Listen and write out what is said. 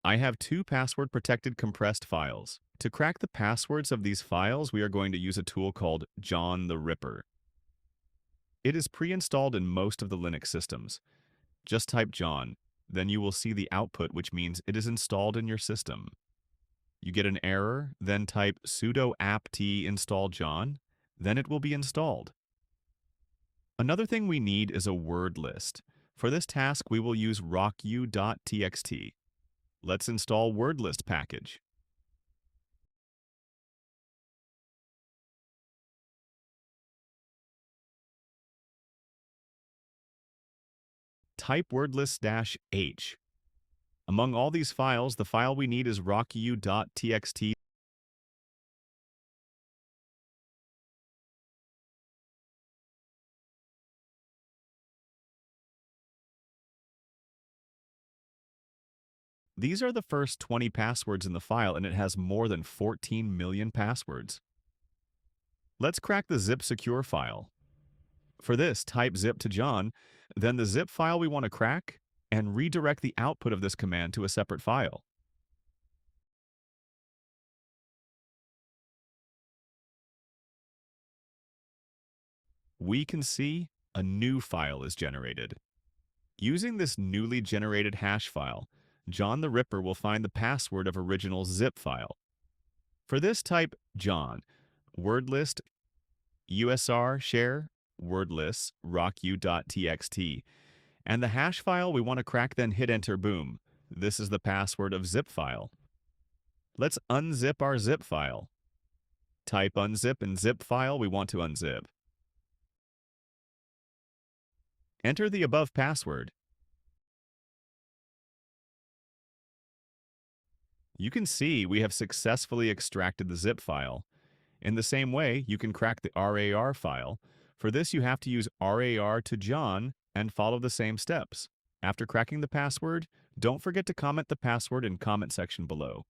I have two password-protected compressed files. To crack the passwords of these files, we are going to use a tool called John the Ripper. It is pre-installed in most of the Linux systems. Just type John, then you will see the output, which means it is installed in your system. You get an error, then type sudo apt install John, then it will be installed. Another thing we need is a word list. For this task, we will use rocku.txt. Let's install word list package. Type wordlist-h. Among all these files, the file we need is rocku.txt. These are the first 20 passwords in the file, and it has more than 14 million passwords. Let's crack the zip secure file. For this, type zip to John, then the zip file we want to crack, and redirect the output of this command to a separate file. We can see a new file is generated. Using this newly generated hash file, John the Ripper will find the password of original zip file. For this, type John, wordlist, usr share, wordlist, rocku.txt, and the hash file we want to crack, then hit enter, boom. This is the password of zip file. Let's unzip our zip file. Type unzip and zip file we want to unzip. Enter the above password. You can see we have successfully extracted the zip file. In the same way, you can crack the RAR file. For this, you have to use RAR to John and follow the same steps. After cracking the password, don't forget to comment the password in comment section below.